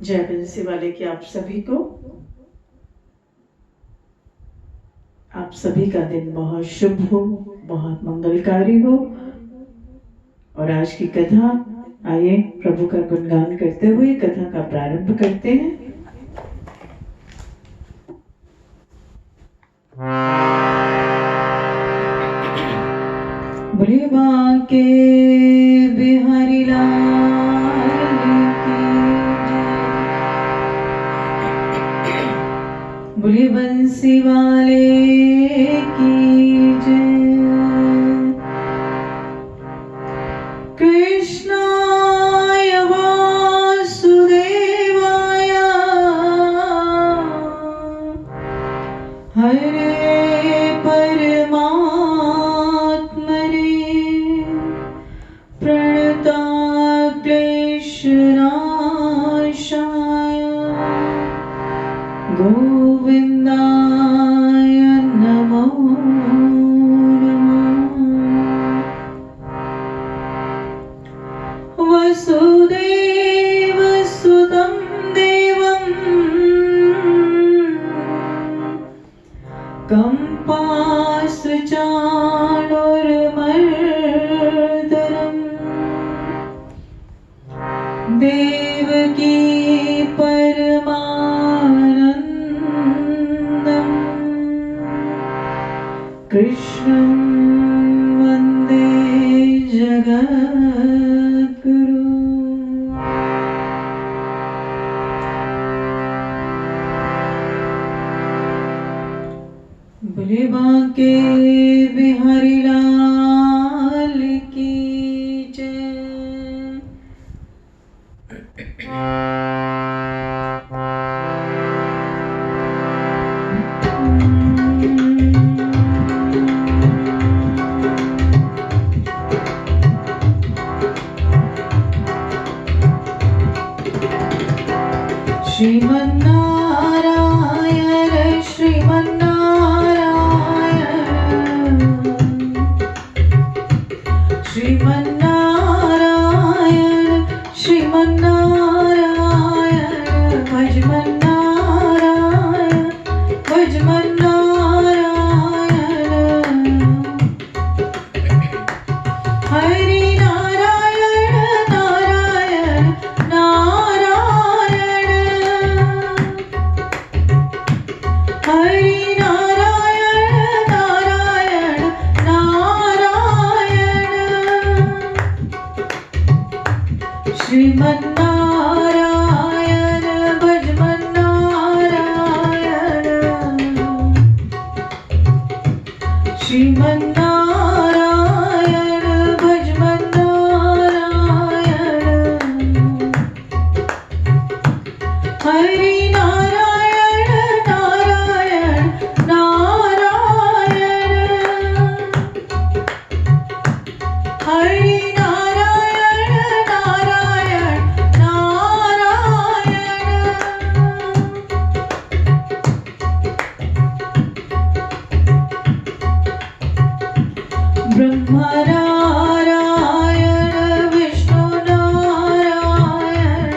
जय बंसी वाले की आप सभी को, आप सभी का दिन बहुत शुभ हो, बहुत मंगलकारी हो। और आज की कथा, आइए प्रभु का गुणगान करते हुए कथा का प्रारंभ करते हैं। बोले बांके बिहारी लाल की जय, बोले बंसी वाले की जय। कृष्णाय वासुदेवाय हरे क्लेशनाशाय गोविन्दाय नमो नमः। वसुदेवसुतं देवं कंपासचाणूरमर्दनम् देवकी परमानन्दम् कृष्णं वन्दे जगद्गुरु। बोले बांके बिहारी लाल की जय। श्रीमन्नारायण श्रीमन्नारायण श्रीमन्नारायण श्रीमन्नारायण भजमन्नारायण भजमन्नारायण हरि नारायण नारायण नारायण हरि नारायण नारायण नारायण श्रीमन्नारायण भजमन्नारायण श्रीमन्नारायण भजमन्नारायण हरि नारायण नारायण नारायण हरि नारायण नारायण नारायण ब्रह्मा नारायण विष्णु नारायण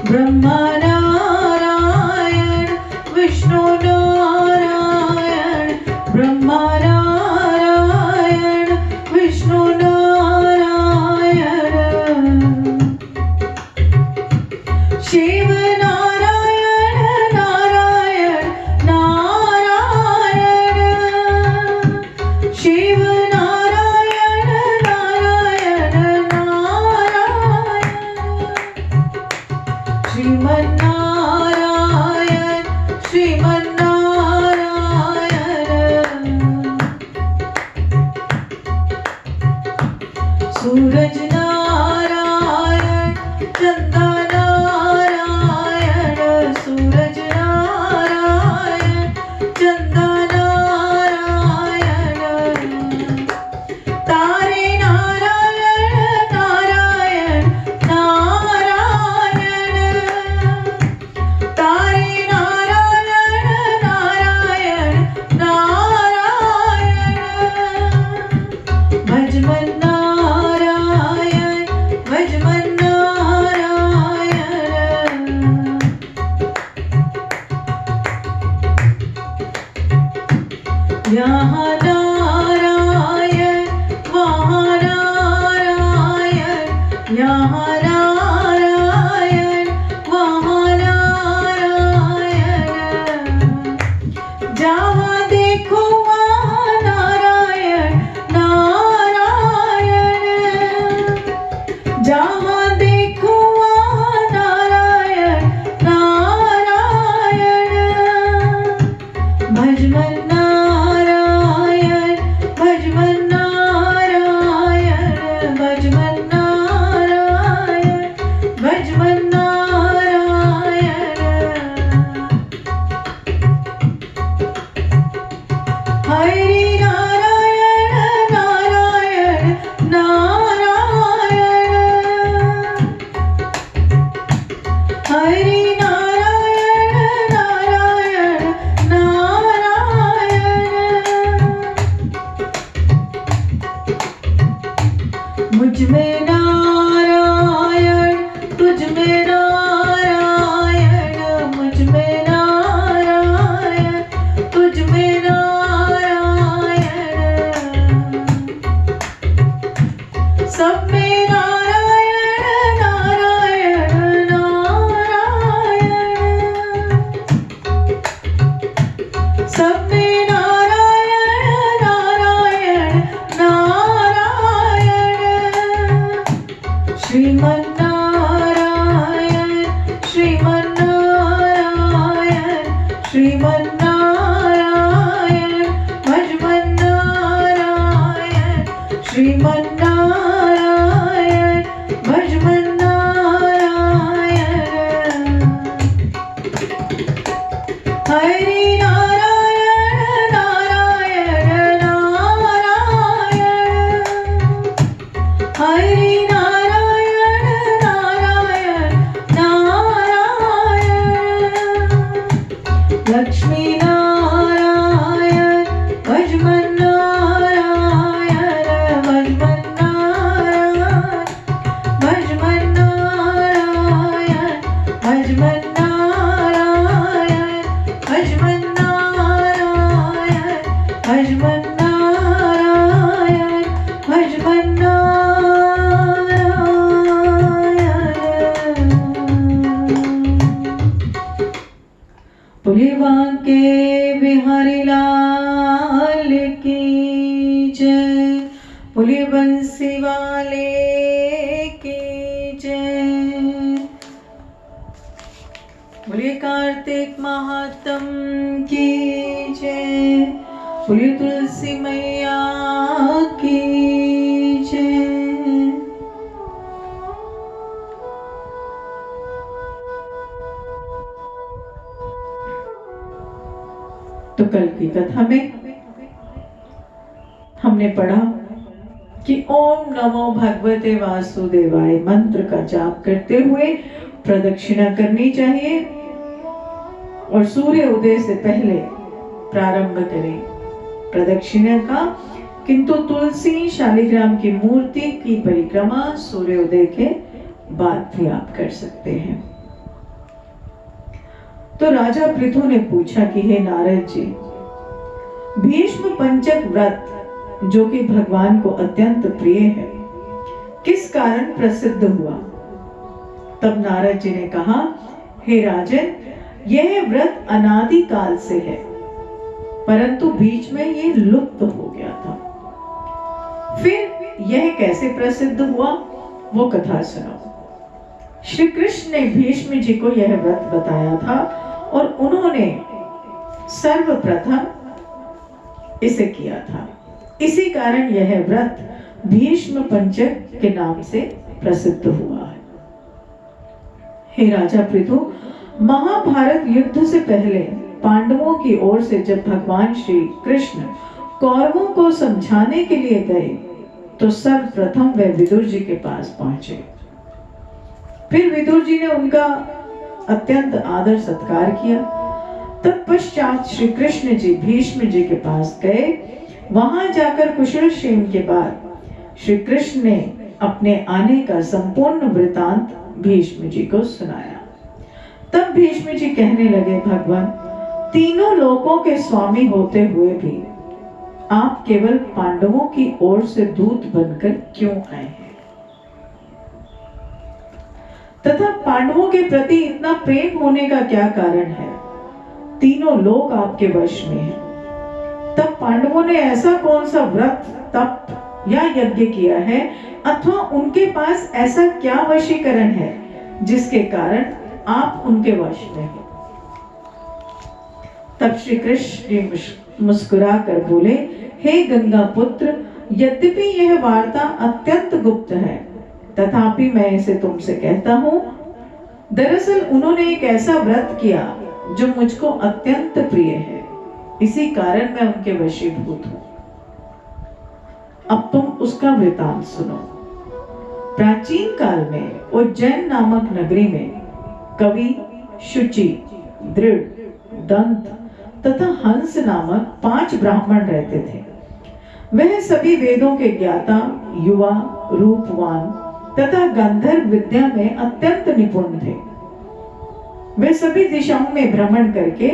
ब्रह्मा नारायण विष्णु नारायण ब्रह्मा नारायण विष्णु नारायण शिव नारायण नारायण नारायण शिव नारायण नारायण नारायण श्रीमन्नारायण श्रीमन्नारायण सूरज नारायण चंदा नारायण सूरज नारायण चंदा नारायण तारे नारायण नारायण नारायण तारे नारायण नारायण नारायण भजमन्नारायण यहाँ नारायण वहाँ नारायण, जहाँ देखो वहाँ नारायण नारायण, जहाँ देखो वहाँ नारायण नारायण। भजमन नारायण भजमन नारायण, भजमन नारायण भजमन नारायण। हरि नारायण नारायण नारायण, हरि नारायण नारायण नारायण। मुझ में नारायण तुझ में नारायण, मुझ में नारायण तुझ में नारायण, सब में नारायण नारायण नारायण, सब में नारायण नारायण नारायण। श्रीमन नारायण श्रीमन नारायण श्रीमन नारायण भजमन नारायण, श्रीमन नारायण भजमन नारायण। हरि नारायण नारायण नारायण, हरि नारायण नारायण नारायण। लक्ष्मी नारायण भजमन नारायण, भजमन नारायण भजमन नारायण, भजमन नारायण भजमन नारायण, भजमन नारायण भजमन नारायण। बोलिए बांके बिहारी लाल की जय, बोलिए बंसी वाले की जय, बोलिए कार्तिक महात्म की जय, बोलिए तुलसी मैया की जय। तो कल की कथा में हमने पढ़ा कि ओम नमो भगवते वासुदेवाय मंत्र का जाप करते हुए प्रदक्षिणा करनी चाहिए और सूर्य उदय से पहले प्रारंभ करें प्रदक्षिणा का, किंतु तुलसी शालिग्राम की मूर्ति की परिक्रमा सूर्योदय के बाद भी आप कर सकते हैं। तो राजा पृथु ने पूछा कि हे नारद जी, भीष्म पंचक व्रत जो कि भगवान को अत्यंत प्रिय है किस कारण प्रसिद्ध हुआ? तब नारद जी ने कहा, हे राजन, यह व्रत अनादि काल से है, परंतु बीच में ये लुप्त हो गया था। फिर यह कैसे प्रसिद्ध हुआ वो कथा सुनो। श्री कृष्ण ने भीष्म जी को यह व्रत बताया था और उन्होंने सर्वप्रथम इसे किया था। इसी कारण यह व्रत भीष्म पंचक के नाम से प्रसिद्ध हुआ है। हे राजा पृथु, महाभारत युद्ध से पहले पांडवों की ओर से जब भगवान श्री कृष्ण कौरवों को समझाने के लिए गए तो सर्वप्रथम वे विदुर जी के पास पहुंचे। फिर विदुर जी ने उनका अत्यंत आदर सत्कार किया। तत्पश्चात श्री कृष्ण जी भीष्म जी के पास गए। वहां जाकर कुशल क्षेम के बाद श्री कृष्ण ने अपने आने का संपूर्ण वृतांत भीष्म जी को सुनाया। तब भीष्म जी कहने लगे, भगवान, तीनों लोकों के स्वामी होते हुए भी आप केवल पांडवों की ओर से दूत बनकर क्यों आए हैं? तथा पांडवों के प्रति इतना प्रेम होने का क्या कारण है? तीनों लोग आपके वश में हैं। तब पांडवों ने ऐसा कौन सा व्रत, तप या यज्ञ किया है, अथवा उनके पास ऐसा क्या वशीकरण है जिसके कारण आप उनके वश में हैं? तब श्री कृष्ण जी मुस्कुरा कर बोले, हे गंगा पुत्र, यद्यपि यह वार्ता अत्यंत गुप्त है, तथापि मैं इसे तुमसे कहता हूं। दरअसल उन्होंने एक ऐसा व्रत किया जो मुझको अत्यंत प्रिय है, इसी कारण मैं उनके वशीभूत हूं। अब तुम उसका वृतांत सुनो। प्राचीन काल में उज्जैन नामक नगरी में कवि, शुचि, दृढ़, दंत तथा हंस नामक 5 ब्राह्मण रहते थे। वह सभी वेदों के ज्ञाता, युवा, रूपवान तथा गंधर्व विद्या में अत्यंत निपुण थे। वे सभी दिशाओं में भ्रमण करके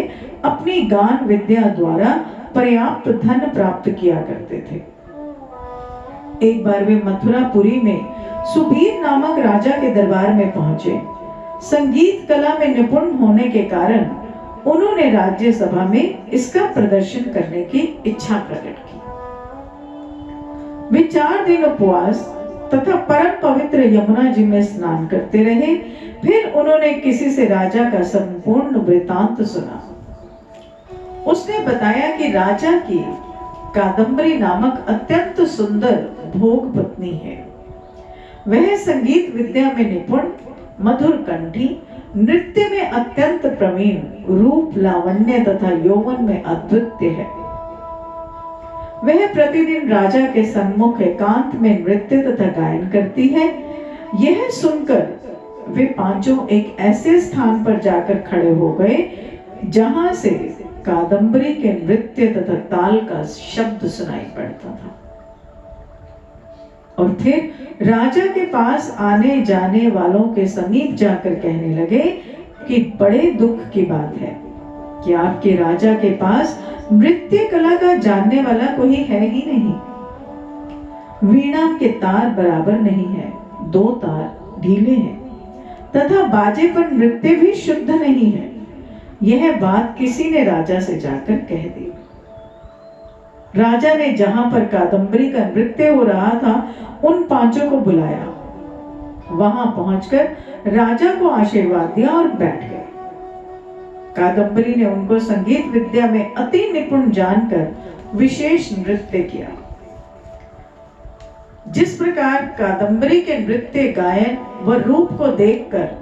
अपनी गान विद्या द्वारा पर्याप्त धन प्राप्त किया करते थे। एक बार वे मथुरापुरी में सुबीर नामक राजा के दरबार में पहुंचे। संगीत कला में निपुण होने के कारण उन्होंने राज्यसभा में इसका प्रदर्शन करने की इच्छा प्रकट की। वे 4 दिन उपवास तथा परम पवित्र यमुना जी में स्नान करते रहे। फिर उन्होंने किसी से राजा का संपूर्ण वृतांत सुना। उसने बताया कि राजा की कादम्बरी नामक अत्यंत सुंदर भोग पत्नी है। वह संगीत विद्या में निपुण, मधुर कंठी, नृत्य में अत्यंत प्रवीण, रूप, लावण्य तथा यौवन में अद्वितीय है। वह प्रतिदिन राजा के सम्मुख एकांत में नृत्य तथा गायन करती है। यह सुनकर वे पांचों एक ऐसे स्थान पर जाकर खड़े हो गए जहां से कादम्बरी के नृत्य तथा ताल का शब्द सुनाई पड़ता था। और फिर राजा के पास आने जाने वालों के समीप जाकर कहने लगे कि बड़े दुख की बात है कि आपके राजा के पास नृत्य कला का जानने वाला कोई है ही नहीं। वीणा के तार बराबर नहीं है, 2 तार ढीले हैं तथा बाजे पर नृत्य भी शुद्ध नहीं है। यह बात किसी ने राजा से जाकर कह दी। राजा ने जहां पर कादम्बरी का नृत्य हो रहा था उन 5 को बुलाया। वहां पहुंचकर राजा को आशीर्वाद दिया और बैठ गए। कादम्बरी ने उनको संगीत विद्या में अति निपुण जानकर विशेष नृत्य किया। जिस प्रकार कादम्बरी के नृत्य, गायन व रूप को देखकर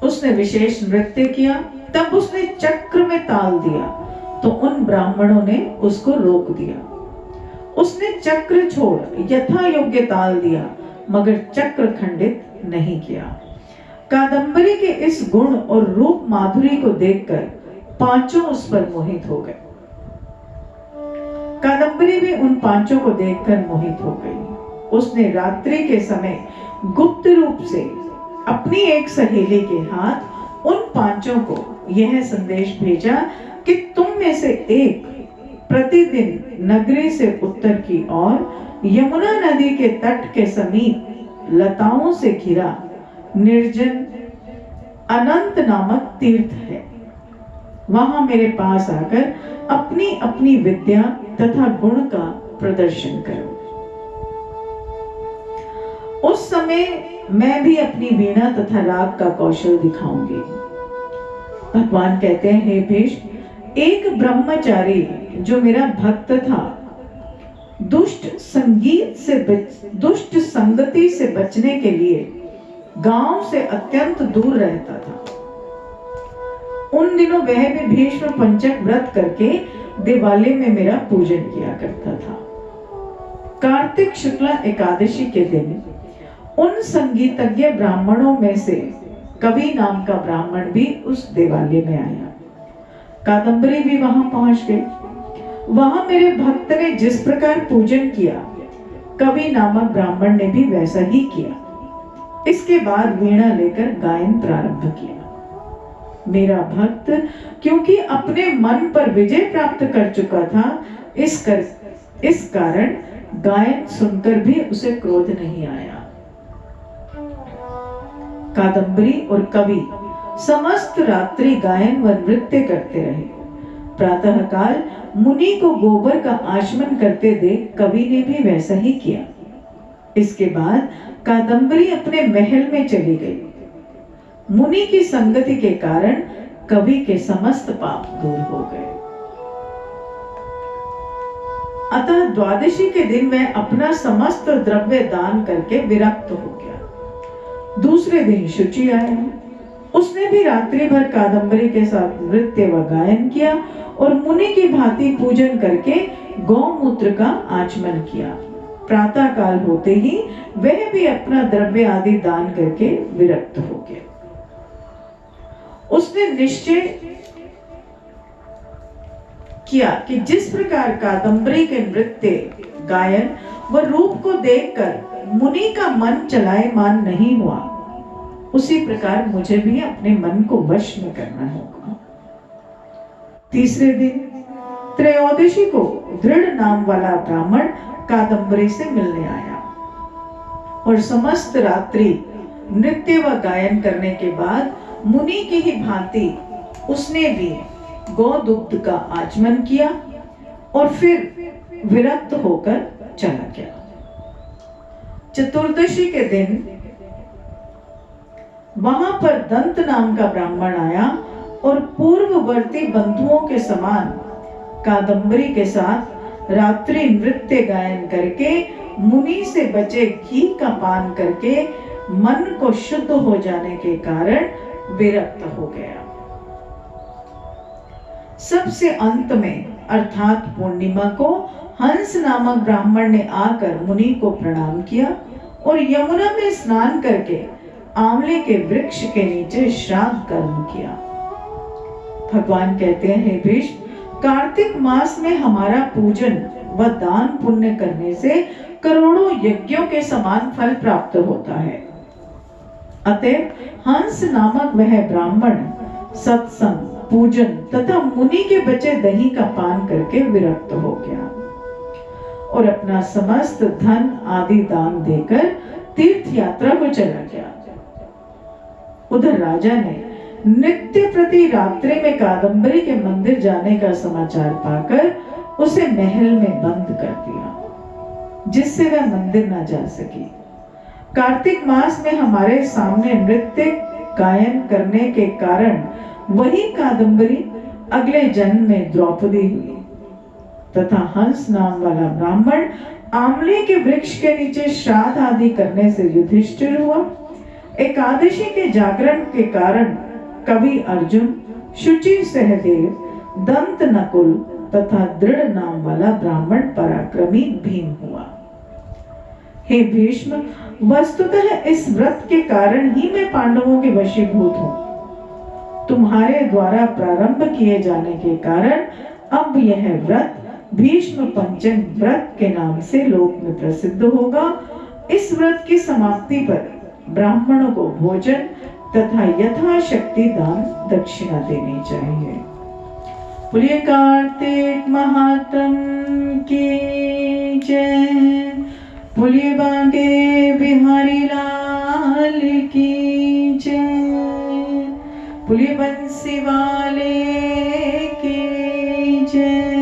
उसने विशेष नृत्य किया, तब उसने चक्र में ताल दिया तो उन ब्राह्मणों ने उसको रोक दिया। उसने चक्र छोड़ यथा योग्य ताल दिया, मगर चक्र खंडित नहीं किया। कादम्बरी के इस गुण और रूप माधुरी को देखकर 5 उस पर मोहित हो गए। कादम्बरी भी उन 5 को देखकर मोहित हो गई। उसने रात्रि के समय गुप्त रूप से अपनी एक सहेली के हाथ उन 5 को यह संदेश भेजा कि तुम में से एक प्रतिदिन नगरी से उत्तर की ओर यमुना नदी के तट के समीप लताओं से घिरा निर्जन अनंत नामक तीर्थ है। वहां मेरे पास आकर अपनी अपनी विद्या तथा गुण का प्रदर्शन करो। उस समय मैं भी अपनी वीणा तथा राग का कौशल दिखाऊंगी। भगवान कहते हैं, हे भीष्म, एक ब्रह्मचारी जो मेरा भक्त था, दुष्ट संगति से बचने के लिए गांव से अत्यंत दूर रहता था। उन दिनों वह भी भीष्म पंचक व्रत करके दिवाली में मेरा पूजन किया करता था। कार्तिक शुक्ला एकादशी के दिन उन संगीतज्ञ ब्राह्मणों में से कवि नाम का ब्राह्मण भी उस दिवाली में आया। कादम्बरी भी वहां पहुंच गई। वहां मेरे भक्त ने जिस प्रकार पूजन किया, कवि नामक ब्राह्मण ने भी वैसा ही किया। इसके बाद वीणा लेकर गायन प्रारंभ किया। मेरा भक्त क्योंकि अपने मन पर विजय प्राप्त कर चुका था, इस कारण गायन सुनकर भी उसे क्रोध नहीं आया। कादंबरी और कवि समस्त रात्रि गायन व नृत्य करते रहे। प्रातः काल मुनि को गोबर का आचमन करते देख कवि ने भी वैसा ही किया। इसके बाद कादंबरी अपने महल में चली गई। मुनि की संगति के कारण कवि के समस्त पाप दूर हो गए। अतः द्वादशी के दिन वह अपना समस्त द्रव्य दान करके विरक्त हो गया। दूसरे दिन शुचि आया। उसने भी रात्रि भर कादंबरी के साथ नृत्य व गायन किया और मुनि की भांति पूजन करके गौमूत्र का आचमन किया। प्रातः काल होते ही वह भी अपना द्रव्य आदि दान करके विरक्त हो गया। उसने निश्चय किया कि जिस प्रकार कादंबरी के नृत्य, गायन व रूप को देखकर मुनि का मन चलायमान नहीं हुआ, उसी प्रकार मुझे भी अपने मन को वश में करना होगा। तीसरे दिन त्रयोदशी को दृढ़ नाम वाला ब्राह्मण कादंबरी से मिलने आया और समस्त रात्रि नृत्य व गायन करने के बाद मुनि की ही भांति उसने भी गौदुग्ध का आचमन किया और फिर विरक्त होकर चला गया। चतुर्दशी के दिन वहां पर दंत नाम का ब्राह्मण आया और पूर्ववर्ती बंधुओं के समान कादंबरी के साथ रात्रि नृत्य गायन करके मुनि से बचे घी का पान करके मन को शुद्ध हो जाने के कारण विरक्त हो गया। सबसे अंत में अर्थात पूर्णिमा को हंस नामक ब्राह्मण ने आकर मुनि को प्रणाम किया और यमुना में स्नान करके आंवले के वृक्ष के नीचे श्राद्ध कर्म किया। भगवान कहते हैं, भीष्म, कार्तिक मास में हमारा पूजन व दान पुण्य करने से करोड़ों यज्ञों के समान फल प्राप्त होता है। अतः हंस नामक वह ब्राह्मण सत्संग, पूजन तथा मुनि के बचे दही का पान करके विरक्त हो गया और अपना समस्त धन आदि दान देकर तीर्थ यात्रा को चला गया। उधर राजा ने नित्य प्रति रात्रि में कादंबरी के मंदिर जाने का समाचार पाकर उसे महल में बंद कर दिया, जिससे वह मंदिर न जा सकी। कार्तिक मास में हमारे सामने नृत्य गायन करने के कारण वही कादंबरी अगले जन्म में द्रौपदी हुई तथा हंस नाम वाला ब्राह्मण आंवले के वृक्ष के नीचे श्राद्ध आदि करने से युधिष्ठिर हुआ। एकादशी के जागरण के कारण कवि अर्जुन, शुचि सहदेव, दंत नकुल तथा दृढ़ नाम वाला ब्राह्मण पराक्रमी भीम हुआ। हे भीष्म, वस्तुतः इस व्रत के कारण ही मैं पांडवों के वशीभूत हूँ। तुम्हारे द्वारा प्रारंभ किए जाने के कारण अब यह व्रत भीष्म पंचम व्रत के नाम से लोक में प्रसिद्ध होगा। इस व्रत की समाप्ति पर ब्राह्मणों को भोजन तथा यथाशक्ति दान दक्षिणा देनी चाहिए। बोलिए कार्तिक महात्म की जय। बोलिए बांके बिहारी लाल की जय। बोलिए बंसी वाले की जय।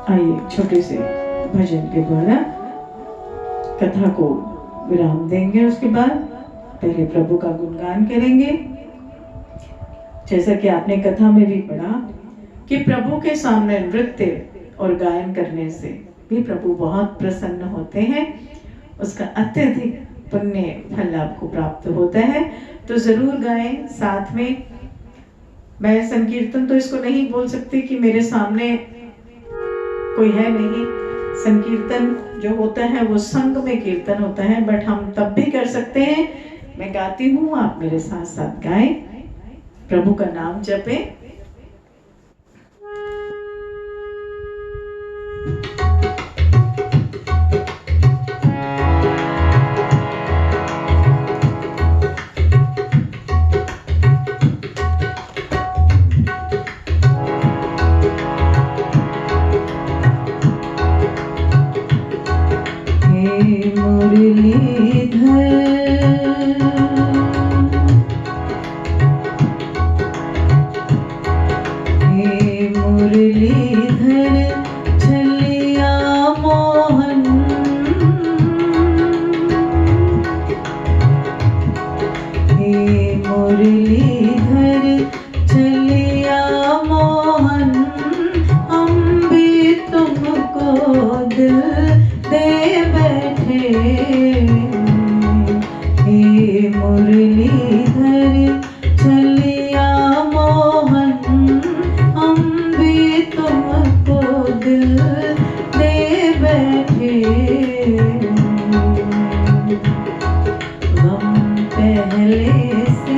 आइए छोटे से भजन के द्वारा कथा को विराम देंगे। उसके बाद पहले प्रभु का गुणगान करेंगे। जैसा कि आपने कथा में भी पढ़ा कि प्रभु के सामने नृत्य और गायन करने से भी प्रभु बहुत प्रसन्न होते हैं, उसका अत्यधिक पुण्य फल आपको प्राप्त होता है। तो जरूर गाएं साथ में। मैं संकीर्तन तो इसको नहीं बोल सकती कि मेरे सामने कोई है नहीं। संकीर्तन जो होता है वो संग में कीर्तन होता है, बट हम तब भी कर सकते हैं। मैं गाती हूँ, आप मेरे साथ साथ गाएं, प्रभु का नाम जपें। मुरलीधर चलिया मोहन, हम भी तुमको दिल दे बैठे। हे मुरलीधर चलिया मोहन, हम भी तुमको दिल दे बैठे। गम पहले से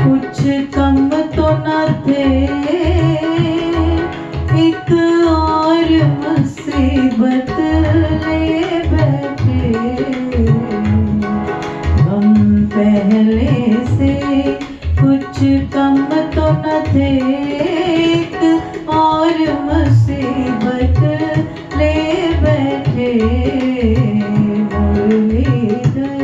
कुछ कम तो न थे, एक और मुसीबत ले बैठे। गम पहले से कुछ कम तो न थे, एक और मुसीबत ले बैठे। मुरलीधर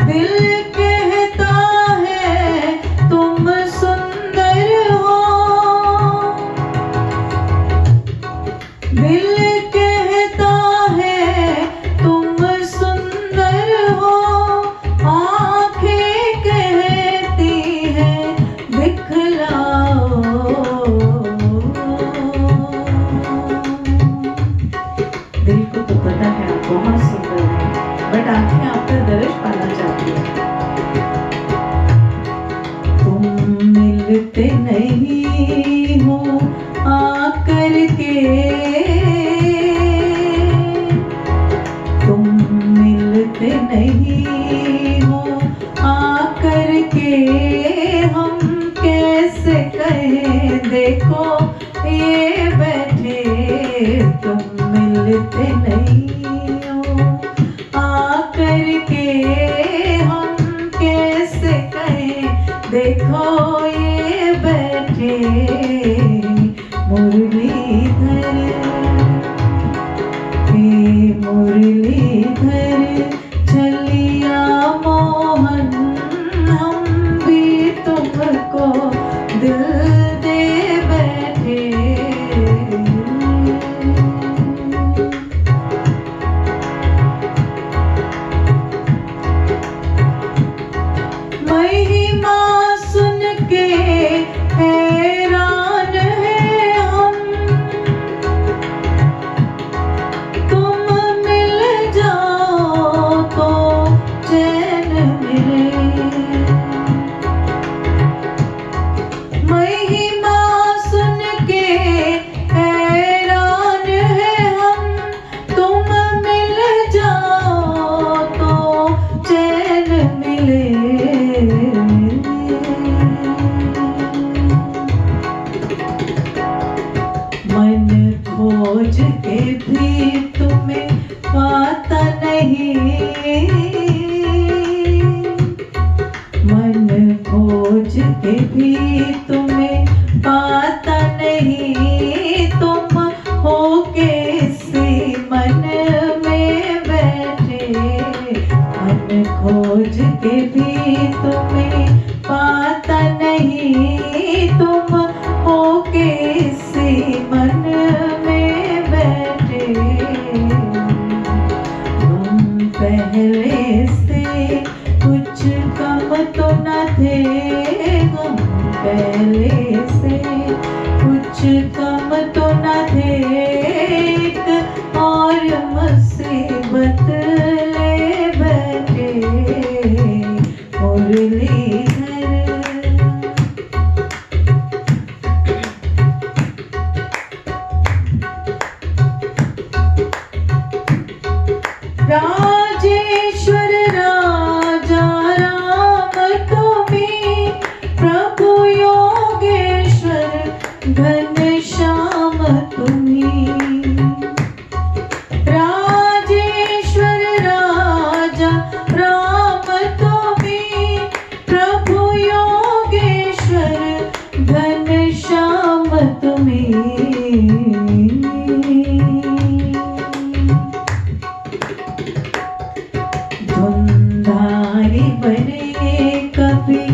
दिल कहता है तुम सुंदर हो, दिल कहता है तुम सुंदर हो, आंखें कहती हैं दिखलाओ। दिल को तो पता है आप बहुत सुंदर हैं, बट आंखें आपका दर्श पाना चाहती हैं। तुम मिलते नहीं हो आकर के, तुम मिलते नहीं हो आकर के, हम कैसे कहें देखो ये बैठे। तुम मिलते नहीं हो आकर के, हम कैसे कहें देखो ये बैठे। मुरलीधर हे मुरलीधर चलिया मोहन, हम भी तुमको दिल दे बैठे। महिमा सुन के हैरान हैं हम, तुम मिल जाओ तो चैन मिले। महिमा सुन के हैरान हैं हम, तुम मिल जाओ तो चैन मिले। मन खोज के भी तुम्हें पाता नहीं, मन खोज के भी तुम्हें पाता नहीं, तुम हो किसी मन में बैठे। मन खोज के भी तुम्हें पाता नहीं, तुम हो किसी मन में बैठे। हम पहले से कुछ कम तो न थे, हम पहले से कुछ कम तो न थे, एक और मुसीबत ले बैठे। मुरलीधर राजेश्वर राजा राम तुम्हीं, प्रभु योगेश्वर घनश्याम तुम्हीं। राजेश्वर राजा राम तुम्हीं, प्रभु योगेश्वर घनश्याम तुम्हीं। धुंधारी बने कभी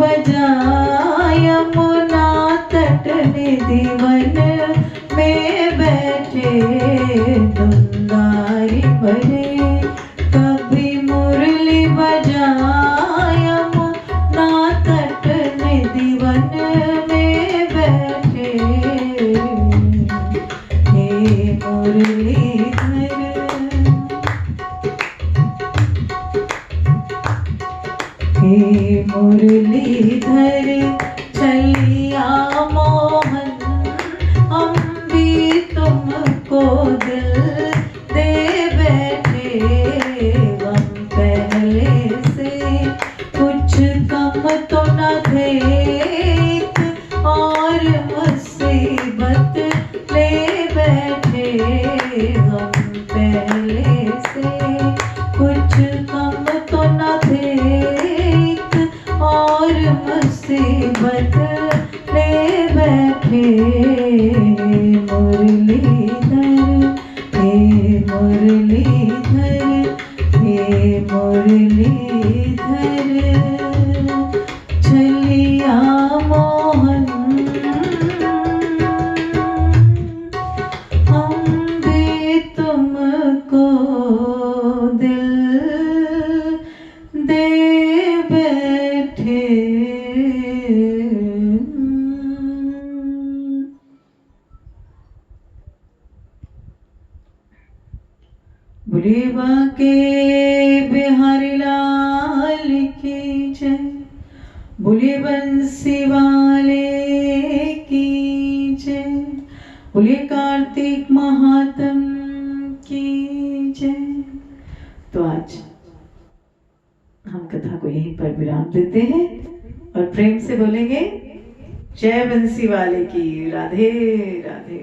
बजा यमुना तट निधि वन में बैठे दुंदारी भरे कभी मुरली बजा यमुना तट निधि वन में बैठे हे मुरलीधर हे मुरलीधर चलिया मोहन हम भी तुमको दिल दे बैठे हम पहले से कुछ कम तो न थे और मुसीबत ले बैठे हम पहले से कुछ कम तो न थे और मुसीबत ले बैठे मुरलीधर हे मुरलीधर हे मुरलीधर चलिया मोहन हम भी तुमको दिल दे बैठे। बोले बाके बिहारी लाल की जय, बोले बंसी वाले की जय, बोले कार्तिक महात्म की जय। तो आज हम कथा को यहीं पर विराम देते हैं और प्रेम से बोलेंगे जय बंसी वाले की। राधे राधे।